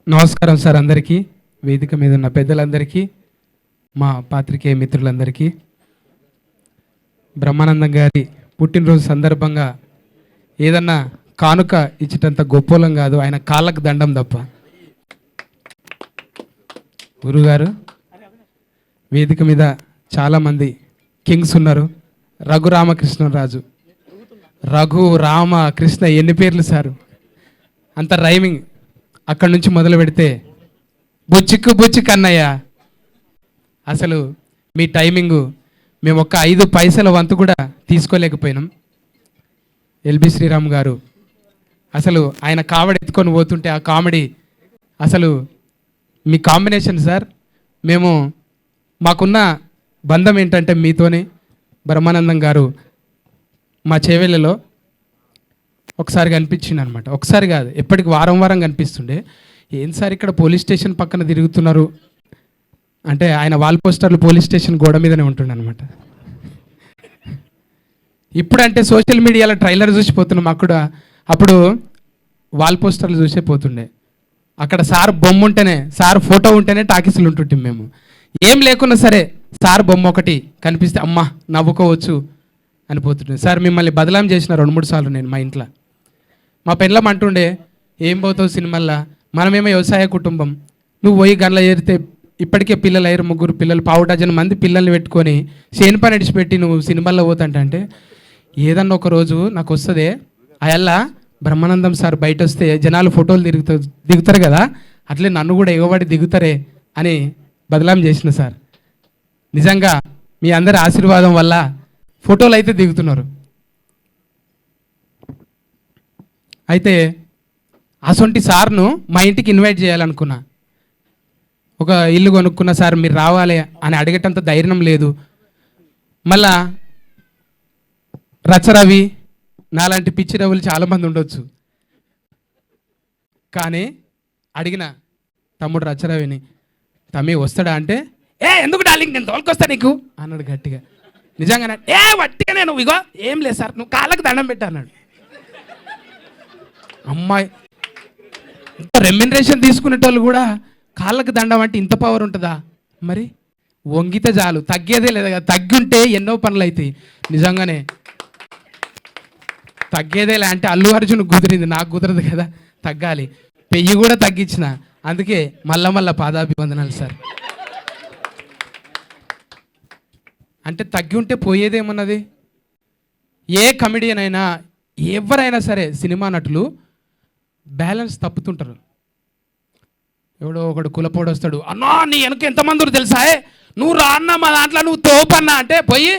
నమస్కారం సార్ అందరికీ, వేదిక మీద ఉన్న పెద్దలందరికీ, మా పాత్రికేయ మిత్రులందరికీ. బ్రహ్మానందం గారి పుట్టినరోజు సందర్భంగా ఏదన్నా కానుక ఇచ్చేటంత గొప్పోలం కాదు, ఆయన కాళ్ళకు దండం తప్ప. గురుగారు, వేదిక మీద చాలామంది కింగ్స్ ఉన్నారు. రఘురామకృష్ణరాజు, రఘు రామ కృష్ణ, ఎన్ని పేర్లు సారు, అంత రైమింగ్. అక్కడి నుంచి మొదలు పెడితే బుచ్చిక్కు బుచ్చిక్ అన్నయ్య, అసలు మీ టైమింగు మేము ఒక్క 5 పైసల వంతు కూడా తీసుకోలేకపోయినాం. ఎల్బి శ్రీరామ్ గారు అసలు ఆయన కామెడీ ఎత్తుకొని పోతుంటే ఆ కామెడీ అసలు మీ కాంబినేషన్ సార్. మేము మాకున్న బంధం ఏంటంటే మీతోనే. బ్రహ్మానందం గారు మా చేవెళ్ళలో ఒకసారి కనిపించింది అనమాట. ఒకసారి కాదు, ఎప్పటికి వారం వారం కనిపిస్తుండే. ఏం సార్ ఇక్కడ పోలీస్ స్టేషన్ పక్కన తిరుగుతున్నారు అంటే, ఆయన వాల్ పోస్టర్లు పోలీస్ స్టేషన్ గోడ మీదనే ఉంటుండే అనమాట. ఇప్పుడు అంటే సోషల్ మీడియాలో ట్రైలర్ చూసిపోతున్నాం, అప్పుడు వాల్ పోస్టర్లు చూసే పోతుండే. అక్కడ సార్ బొమ్మ ఉంటేనే, సార్ ఫోటో ఉంటేనే టాకీసులు ఉంటుంటాం మేము. ఏం లేకున్నా సరే సార్ బొమ్మ ఒకటి కనిపిస్తే అమ్మ నవ్వుకోవచ్చు అనిపోతుండే. సార్ మిమ్మల్ని బదలాం చేసిన 2-3 సార్లు నేను మా ఇంట్లో. మా పెళ్ళం అంటుండే, ఏం పోతావు సినిమాల్లో, మనమేమో వ్యవసాయ కుటుంబం, నువ్వు పోయి గంటల చేరితే ఇప్పటికే పిల్లలు అయ్యారు, 3 పిల్లలు, 15 మంది పిల్లల్ని పెట్టుకొని చేను పని విడిచిపెట్టి నువ్వు సినిమాల్లో పోతాంటే, ఏదన్నా ఒక రోజు నాకు వస్తుంది అయల్లా బ్రహ్మానందం సార్ బయట వస్తే జనాలు ఫోటోలు దిగుతారు కదా, అట్లే నన్ను కూడా ఎగబడి దిగుతారే అని బదలాం చేసిన సార్. నిజంగా మీ అందరి ఆశీర్వాదం వల్ల ఫోటోలు అయితే దిగుతున్నారు. అయితే అసొంటి సార్ను మా ఇంటికి ఇన్వైట్ చేయాలనుకున్నా. ఒక ఇల్లు కొనుక్కున్న సార్ మీరు రావాలి అని అడిగేటంత ధైర్యం లేదు. మళ్ళా రచరవి నాలాంటి పిచ్చి రవులు చాలామంది ఉండొచ్చు, కానీ అడిగిన తమ్ముడు రచరవిని, తమ్మి వస్తాడా అంటే, ఎందుకు డార్లింగ్ నేను తోలుకొస్తా నీకు అన్నాడు గట్టిగా. నిజంగానే వట్టిగా నేను ఇగో ఏం లేదు సార్ నువ్వు కాళ్ళకు దండం పెట్టా అన్నాడు. అమ్మాయి రెమ్యునరేషన్ తీసుకునేటోళ్ళు కూడా కాళ్ళకు దండం అంటే ఇంత పవర్ ఉంటుందా? మరి వంగితే చాలు, తగ్గేదే లేదా కదా. తగ్గి ఉంటే ఎన్నో పనులు అవుతాయి. నిజంగానే తగ్గేదేలే అంటే అల్లు అర్జున్ కుదిరింది, నాకు కుదరదు కదా, తగ్గాలి. పెయ్యి కూడా తగ్గించిన, అందుకే మళ్ళా పాదాభివందనాలు సార్. అంటే తగ్గి ఉంటే పోయేదేమన్నది. ఏ కమెడియన్ అయినా ఎవరైనా సరే సినిమా నటులు బ్యాలెన్స్ తప్పుతుంటారు. ఎవడో ఒకడు కులపోడు వస్తాడు, అన్నా నీ వెనక ఎంతమంది తెలుసా, నువ్వు రా అన్న మా దాంట్లో నువ్వు తోపన్నా అంటే పోయి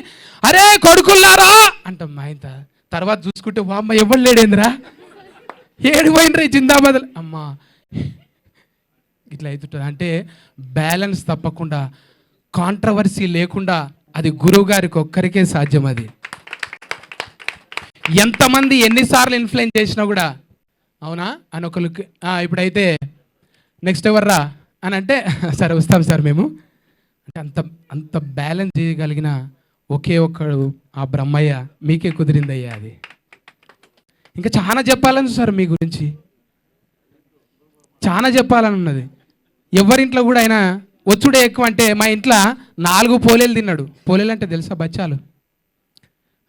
అరే కొడుకుల్లారా అంటాం. మా ఇంత తర్వాత చూసుకుంటే అమ్మ ఎవరు లేడేంద్రా, ఏడు పోయినరా జిందాబాద్ అమ్మా, ఇట్లా అవుతుంటుంది. అంటే బ్యాలెన్స్ తప్పకుండా, కాంట్రవర్సీ లేకుండా అది గురువు గారికి ఒక్కరికే సాధ్యం. అది ఎంతమంది ఎన్నిసార్లు ఇన్ఫ్లుయెన్స్ చేసినా కూడా అవునా అని ఒకరికి ఇప్పుడైతే నెక్స్ట్ ఎవర్రా అని అంటే సరే వస్తాం సార్ మేము అంటే అంత బ్యాలెన్స్ చేయగలిగిన ఒకే ఒక్కడు ఆ బ్రహ్మయ్య. మీకే కుదిరిందయ్యా అది. ఇంకా చాలా చెప్పాలని సార్ మీ గురించి, చాలా చెప్పాలని ఉన్నది. ఎవరింట్లో కూడా అయినా వచ్చుడే ఎక్కువ. అంటే మా ఇంట్లో 4 పోలేలు తిన్నాడు. పోలేలు అంటే తెలుసా బచ్చాలు?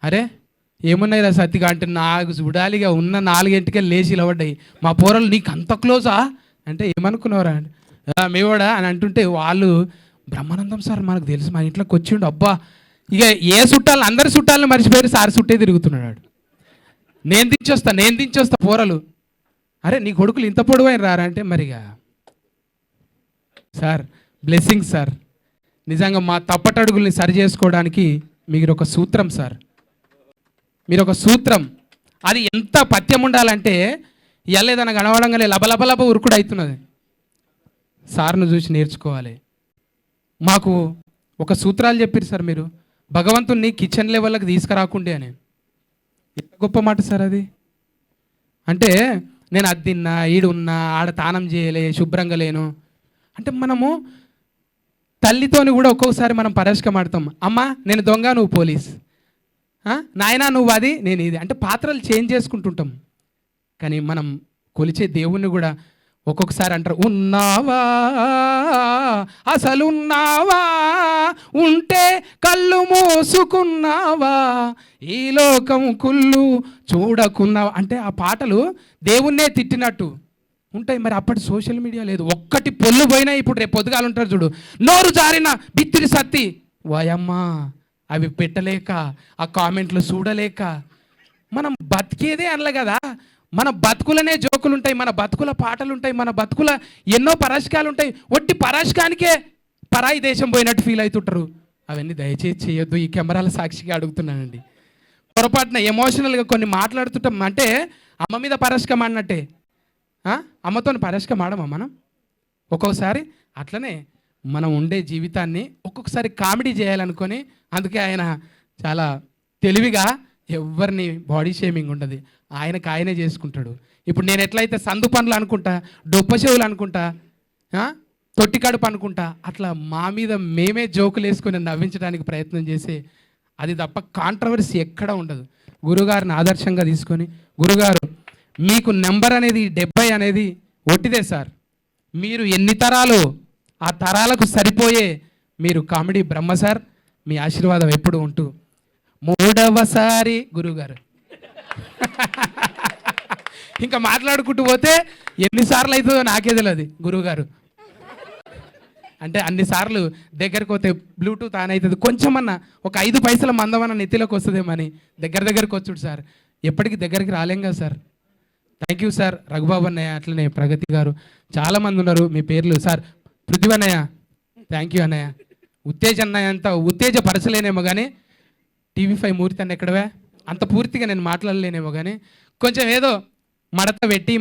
అరే ఏమున్నాయి రా సత్తిగా అంటే నాకు చూడాలిగా ఉన్న 4 లేచి నిలబడ్డాయి. మా పోరలు నీకు అంత క్లోజా అంటే ఏమనుకున్నావురా మేవాడా అని అంటుంటే వాళ్ళు బ్రహ్మానందం సార్ మనకు తెలుసు, మా ఇంట్లోకి వచ్చిండు. అబ్బా ఇక ఏ చుట్టాలు అందరి చుట్టాలను మర్చిపోయి సార్ చుట్టే తిరుగుతున్నాడు. నేను దించొస్తా పోరలు. అరే నీ కొడుకులు ఇంత పొడవైన రారా అంటే మరిగా సార్ బ్లెస్సింగ్ సార్. నిజంగా మా తప్పటడుగుల్ని సరి చేసుకోవడానికి మీరు ఒక సూత్రం సార్, మీరు ఒక సూత్రం. అది ఎంత పథ్యం ఉండాలంటే ఎల్లేదన్న గడవడంగానే లబలబలబ ఉరుకుడు అవుతున్నది. సార్ను చూసి నేర్చుకోవాలి. మాకు ఒక సూత్రాలు చెప్పారు సార్ మీరు, భగవంతుణ్ణి కిచెన్ లెవెల్కి తీసుకురాకుండే అని. ఎంత గొప్ప మాట సార్ అది. అంటే నేను అది తిన్నా, ఈడున్నా, ఆడ తానం చేయలే, శుభ్రంగా లేను అంటే మనము తల్లితోని కూడా ఒక్కొక్కసారి మనం పరస్కం ఆడతాం. అమ్మ నేను దొంగ నువ్వు పోలీస్, నాయనా నువ్వు అది నేను ఇది అంటే పాత్రలు చేంజ్ చేసుకుంటుంటాం. కానీ మనం కొలిచే దేవుణ్ణి కూడా ఒక్కొక్కసారి అంటారు, ఉన్నావా అసలు ఉన్నావా, ఉంటే కళ్ళు మూసుకున్నావా, ఈ లోకం కుళ్ళు చూడకున్నావా. అంటే ఆ పాటలు దేవుణ్ణే తిట్టినట్టు ఉంటాయి. మరి అప్పటి సోషల్ మీడియా లేదు, ఒక్కటి పొల్లు పోయినా ఇప్పుడు రేపు పొద్దుగాలు ఉంటారు చూడు, నోరు జారిన బిత్తిరి సత్తి, వాయమ్మా అవి పెట్టలేక ఆ కామెంట్లు చూడలేక మనం బతికేదే అనలే కదా. మన బతుకులనే జోకులు ఉంటాయి, మన బతుకుల పాటలు ఉంటాయి, మన బతుకుల ఎన్నో పరాశకాలు ఉంటాయి. ఒట్టి పరాశకానికే పరాయి దేశం పోయినట్టు ఫీల్ అవుతుంటారు. అవన్నీ దయచేసి చేయొద్దు. ఈ కెమెరాల సాక్షిగా అడుగుతున్నానండి. పొరపాటున ఎమోషనల్గా కొన్ని మాట్లాడుతుంటాం అంటే అమ్మ మీద పరాశకం అన్నట్టే. అమ్మతో పరాశకం ఆడమా మనం? ఒక్కొక్కసారి అట్లనే మనం ఉండే జీవితాన్ని ఒక్కొక్కసారి కామెడీ చేయాలనుకొని, అందుకే ఆయన చాలా తెలివిగా ఎవరిని బాడీ షేమింగ్ ఉండదు, ఆయనకు ఆయనే చేసుకుంటాడు. ఇప్పుడు నేను ఎట్లయితే సందు పనులు అనుకుంటా, డొప్ప చెవులు అనుకుంటా, తొట్టి కడుపు అనుకుంటా, అట్లా మా మీద మేమే జోకులు వేసుకొని నవ్వించడానికి ప్రయత్నం చేసే, అది తప్ప కాంట్రవర్సీ ఎక్కడ ఉండదు. గురుగారిని ఆదర్శంగా తీసుకొని, గురుగారు మీకు నెంబర్ అనేది 70 అనేది ఒట్టిదే సార్. మీరు ఎన్ని తరాలు, ఆ తరాలకు సరిపోయే మీరు కామెడీ బ్రహ్మ సార్. మీ ఆశీర్వాదం ఎప్పుడు ఉంటూ 3వసారి గురుగారు ఇంకా మాట్లాడుకుంటూ పోతే ఎన్నిసార్లు అవుతుందో నాకే తెలియదు. గురువుగారు అంటే అన్నిసార్లు దగ్గరకు పోతే బ్లూటూత్ ఆన్ అవుతుంది, కొంచెమన్నా ఒక 5 పైసల మందమన్న నెత్తిలోకి వస్తుందేమని దగ్గరికి వచ్చుడు సార్. ఎప్పటికీ దగ్గరికి రాలేం కదా sir. Thank you sir. Raghubabu అన్నయ్య, అట్లనే ప్రగతి గారు, చాలామంది ఉన్నారు. మీ పేర్లు సార్. పృథ్వీ అన్నయ్య, థ్యాంక్ యూ అన్నయ్య. ఉత్తేజ అన్నయ్య అంతా ఉత్తేజపరచలేనేమో కానీ TV5 మూర్తి అన్న ఎక్కడవే అంత పూర్తిగా నేను మాట్లాడలేనేమో కానీ కొంచెం ఏదో మడత పెట్టి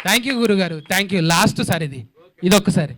థ్యాంక్ యూ గురుగారు, థ్యాంక్ యూ. లాస్ట్ సార్ ఇది ఒక్కసారి.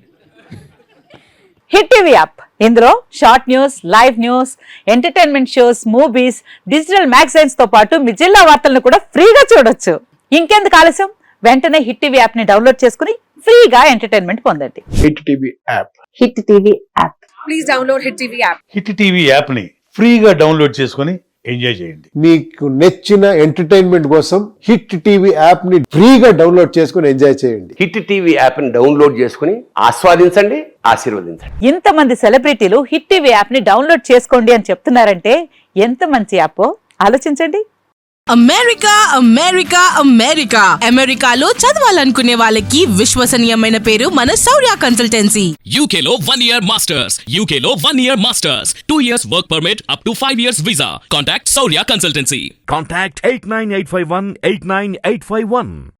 హిట్ టీవీ యాప్, ఇందులో short news, live news, entertainment shows, movies, digital magazines తో పాటు మీ జిల్లా వార్తలను కూడా ఫ్రీగా చూడొచ్చు. ఇంకెందుకు ఆలస్యం, వెంటనే హిట్ టీవీ యాప్ ని డౌన్లోడ్ చేసుకుని ఫ్రీగా ఎంటర్టైన్మెంట్ పొందండి. Hit TV app. Hit TV app. Please download hit TV app. Hit TV app ని ఫ్రీగా డౌన్లోడ్ చేసుకొని ఎంజాయ్ చేయండి. మీకు నచ్చిన ఎంటర్టైన్మెంట్ కోసం హిట్ టీవీ యాప్ ని ఫ్రీగా డౌన్లోడ్ చేసుకొని ఎంజాయ్ చేయండి. హిట్ టీవీ యాప్ ని డౌన్లోడ్ చేసుకుని ఆస్వాదించండి, ఆశీర్వదించండి. ఇంతమంది సెలబ్రిటీలు హిట్ టీవీ యాప్ ని డౌన్లోడ్ చేసుకోండి అని చెప్తున్నారంటే ఎంత మంచి యాప్ ఆలోచించండి. అమెరికా అమెరికాలో చదవాలనుకునే వాళ్ళకి విశ్వసనీయమైన పేరు మన శౌర్య కన్సల్టెన్సీ. UK లో 1 year masters, 2 years work permit up to 5 years visa. Contact Saurya Consultancy. Contact 89851 89851.